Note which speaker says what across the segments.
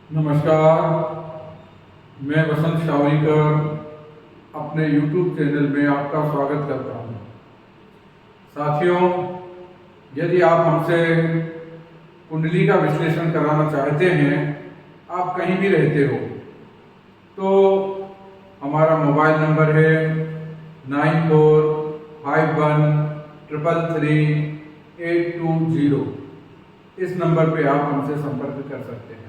Speaker 1: नमस्कार। मैं वसंत शावरीकर अपने YouTube चैनल में आपका स्वागत करता हूँ। साथियों, यदि आप हमसे कुंडली का विश्लेषण कराना चाहते हैं, आप कहीं भी रहते हो, तो हमारा मोबाइल नंबर है 9451333820। इस नंबर पे आप हमसे संपर्क कर सकते हैं।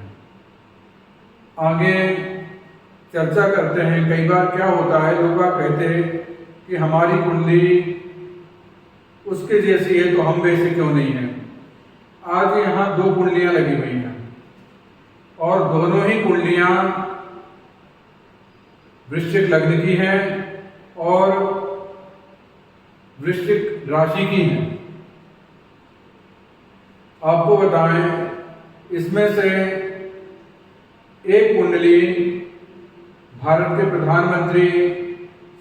Speaker 1: आगे चर्चा करते हैं। कई बार क्या होता है, लोग कहते हैं कि हमारी कुंडली उसके जैसी है तो हम वैसे क्यों नहीं हैं। आज यहाँ दो कुंडलियाँ लगी हुई हैं और दोनों ही कुंडलियाँ वृश्चिक लग्न की हैं और वृश्चिक राशि की हैं। आपको बताएं, इसमें से एक कुंडली भारत के प्रधानमंत्री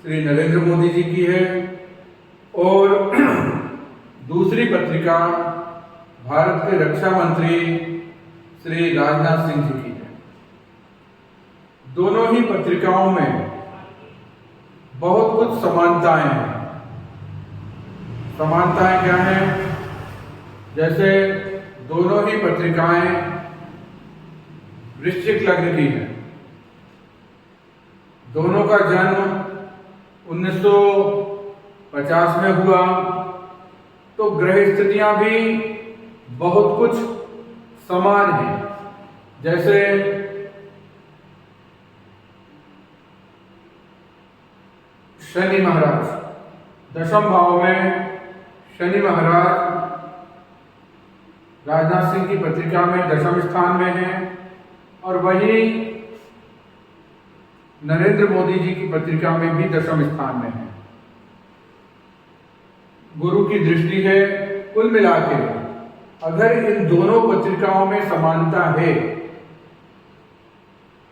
Speaker 1: श्री नरेंद्र मोदी जी की है और दूसरी पत्रिका भारत के रक्षा मंत्री श्री राजनाथ सिंह जी की है। दोनों ही पत्रिकाओं में बहुत कुछ समानताएं हैं। समानताएं क्या हैं? जैसे दोनों ही पत्रिकाएं वृश्चिक लग्न की है। दोनों का जन्म 1950 में हुआ, तो ग्रह स्थितियां भी बहुत कुछ समान हैं। जैसे शनि महाराज, दशम भाव में शनि महाराज राजनाथ सिंह की पत्रिका में दशम स्थान में है और वही नरेंद्र मोदी जी की पत्रिका में भी दशम स्थान में है। गुरु की दृष्टि है। कुल मिलाकर अगर इन दोनों पत्रिकाओं में समानता है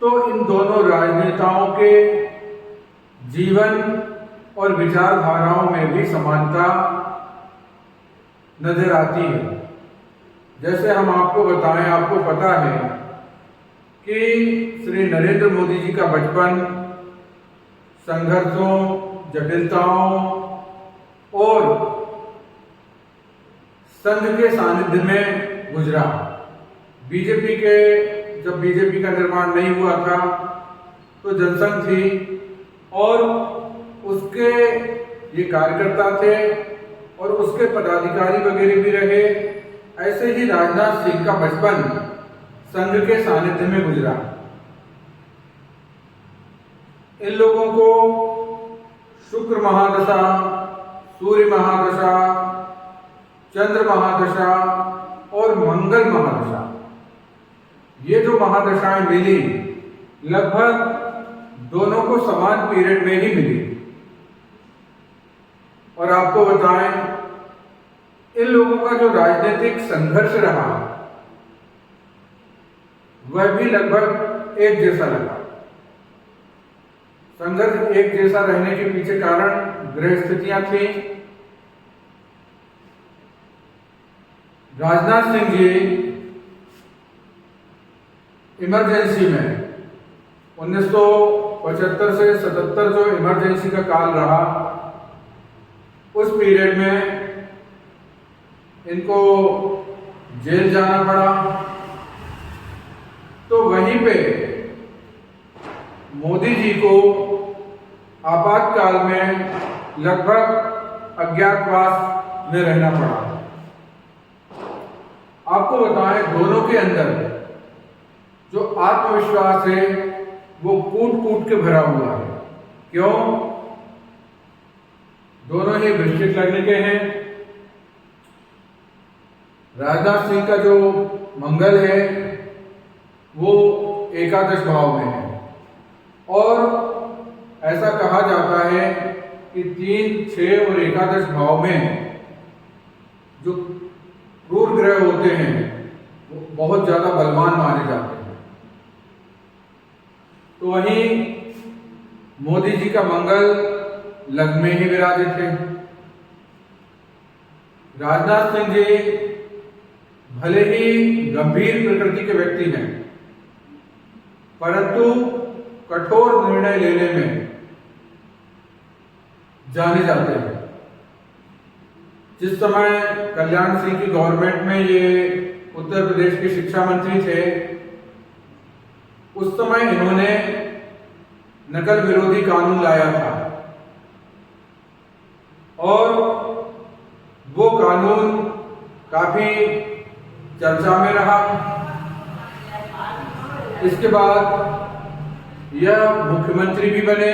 Speaker 1: तो इन दोनों राजनेताओं के जीवन और विचारधाराओं में भी समानता नजर आती है। जैसे हम आपको बताएं, आपको पता है कि श्री नरेंद्र मोदी जी का बचपन संघर्षों, जटिलताओं और संघ के सानिध्य में गुजरा। जब बीजेपी का निर्माण नहीं हुआ था तो जनसंघ थी और उसके ये कार्यकर्ता थे और उसके पदाधिकारी वगैरह भी रहे। ऐसे ही राजनाथ सिंह का बचपन संघ के सानिध्य में गुजरा। इन लोगों को शुक्र महादशा, सूर्य महादशा, चंद्र महादशा और मंगल महादशा, ये जो महादशाएं मिली, लगभग दोनों को समान पीरियड में ही मिली। और आपको बताएं, इन लोगों का जो राजनीतिक संघर्ष रहा वह भी लगभग एक जैसा लगा। संघर्ष एक जैसा रहने के पीछे कारण ग्रह स्थितियां थी। राजनाथ सिंह जी इमरजेंसी में 1975 से 77 जो इमरजेंसी का काल रहा, उस पीरियड में इनको जेल जाना पड़ा। तो वहीं पे मोदी जी को आपातकाल में लगभग अज्ञातवास में रहना पड़ा। आपको बताएं, दोनों के अंदर जो आत्मविश्वास है वो कूट कूट के भरा हुआ है। क्यों? दोनों ही वृश्चिक लग्न के हैं। राजनाथ सिंह का जो मंगल है वो एकादश भाव में है और ऐसा कहा जाता है कि 3, 6 और एकादश भाव में जो क्रूर ग्रह होते हैं वो बहुत ज्यादा बलवान माने जाते हैं। तो वहीं मोदी जी का मंगल लग्न में ही विराजित है। राजनाथ सिंह जी भले ही गंभीर प्रकृति के व्यक्ति हैं, परंतु कठोर निर्णय लेने में जाने जाते हैं। जिस समय कल्याण सिंह की गवर्नमेंट में ये उत्तर प्रदेश के शिक्षा मंत्री थे, उस समय इन्होंने नकल विरोधी कानून लाया था और वो कानून काफी चर्चा में रहा। इसके बाद यह मुख्यमंत्री भी बने,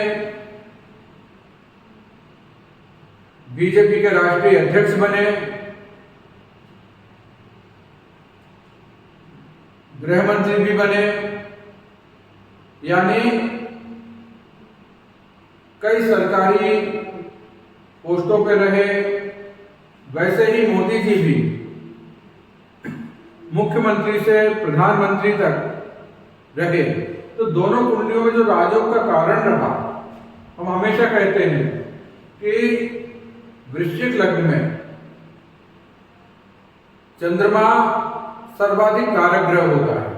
Speaker 1: बीजेपी के राष्ट्रीय अध्यक्ष बने, गृह मंत्री भी बने, यानी कई सरकारी पोस्टों पर रहे। वैसे ही मोदी जी भी मुख्यमंत्री से प्रधानमंत्री तक रहे। तो दोनों कुंडलियों में जो राजयोग का कारण रहा, हम हमेशा कहते हैं कि वृश्चिक लग्न में चंद्रमा सर्वाधिक कारक ग्रह होता है,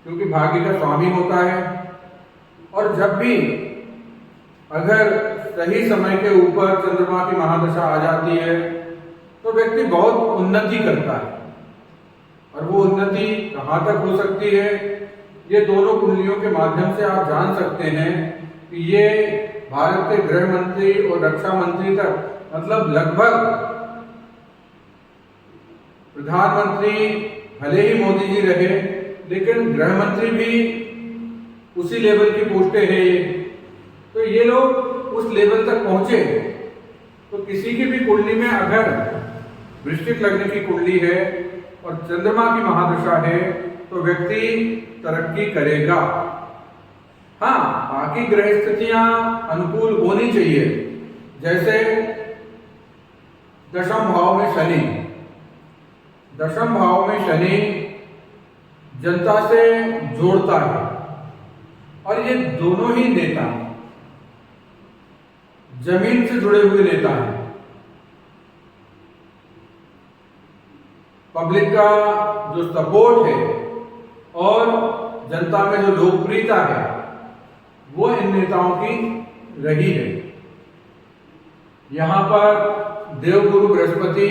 Speaker 1: क्योंकि भाग्य का स्वामी होता है। और जब भी अगर सही समय के ऊपर चंद्रमा की महादशा आ जाती है तो व्यक्ति बहुत उन्नति करता है। और वो उन्नति कहाँ तक हो सकती है, ये दोनों कुंडलियों के माध्यम से आप जान सकते हैं कि ये भारत के गृह मंत्री और रक्षा मंत्री तक, मतलब लगभग प्रधानमंत्री भले ही मोदी जी रहे, लेकिन गृह मंत्री भी उसी लेवल की पोस्टें हैं ये। तो ये लोग उस लेवल तक पहुंचे। तो किसी की भी कुंडली में अगर वृश्चिक लग्न की कुंडली है और चंद्रमा की महादशा है तो व्यक्ति तरक्की करेगा। हाँ, बाकी ग्रह स्थितियां अनुकूल होनी चाहिए। जैसे दशम भाव में शनि, दशम भाव में शनि जनता से जोड़ता है और ये दोनों ही नेता जमीन से जुड़े हुए नेता हैं। पब्लिक का जो सपोर्ट है और जनता में जो लोकप्रियता है वो इन नेताओं की रही है। यहां पर देवगुरु बृहस्पति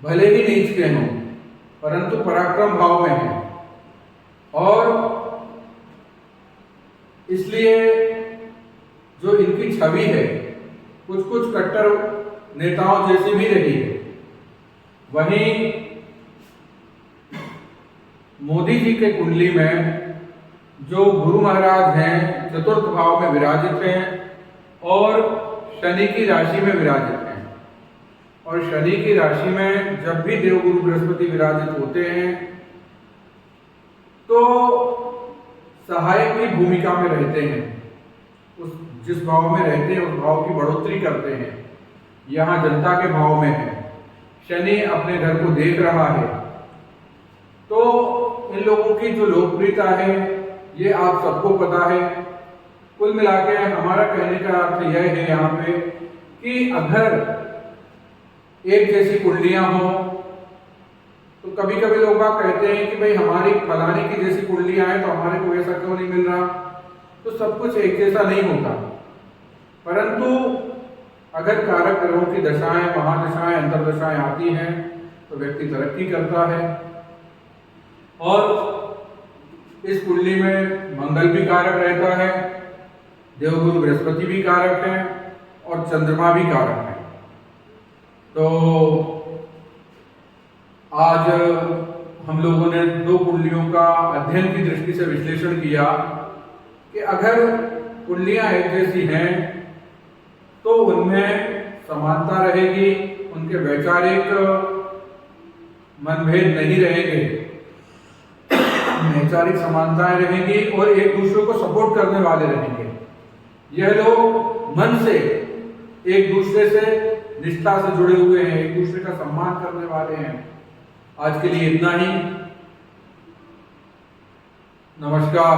Speaker 1: भले ही नीच के हों, परंतु पराक्रम भाव में है और इसलिए जो इनकी छवि है कुछ कुछ कट्टर नेताओं जैसी भी रही है। वहीं मोदी जी के कुंडली में जो गुरु महाराज हैं चतुर्थ भाव में विराजित हैं और शनि की राशि में विराजित हैं। और शनि की राशि में जब भी देवगुरु बृहस्पति विराजित होते हैं तो सहायक की भूमिका में रहते हैं। उस जिस भाव में रहते हैं उस भाव की बढ़ोतरी करते हैं। यहाँ जनता के भाव में है, शनि अपने घर को देख रहा है। तो इन लोगों की जो लोकप्रियता है ये आप सबको पता है। कुल मिलाकर हमारा कहने का अर्थ यह है यहाँ पे कि अगर एक जैसी कुंडलियां हो तो कभी कभी लोग कहते हैं कि भाई हमारी फलाने की जैसी कुंडलियां हैं तो हमारे को ऐसा क्यों नहीं मिल रहा। तो सब कुछ एक जैसा नहीं होता, परंतु अगर कारक ग्रहों की दशाएं, महादशाएं, अंतरदशाएं आती हैं तो व्यक्ति तरक्की करता है। और इस कुंडली में मंगल भी कारक रहता है, देवगुरु बृहस्पति भी कारक है और चंद्रमा भी कारक है। तो आज हम लोगों ने दो कुंडलियों का अध्ययन की दृष्टि से विश्लेषण किया कि अगर कुंडलियां एक जैसी हैं तो उनमें समानता रहेगी, उनके वैचारिक मनभेद नहीं रहेंगे, वैचारिक समानताएं रहेंगी और एक दूसरे को सपोर्ट करने वाले रहेंगे। यह लोग मन से एक दूसरे से निष्ठा से जुड़े हुए हैं, एक दूसरे का सम्मान करने वाले हैं। आज के लिए इतना ही। नमस्कार।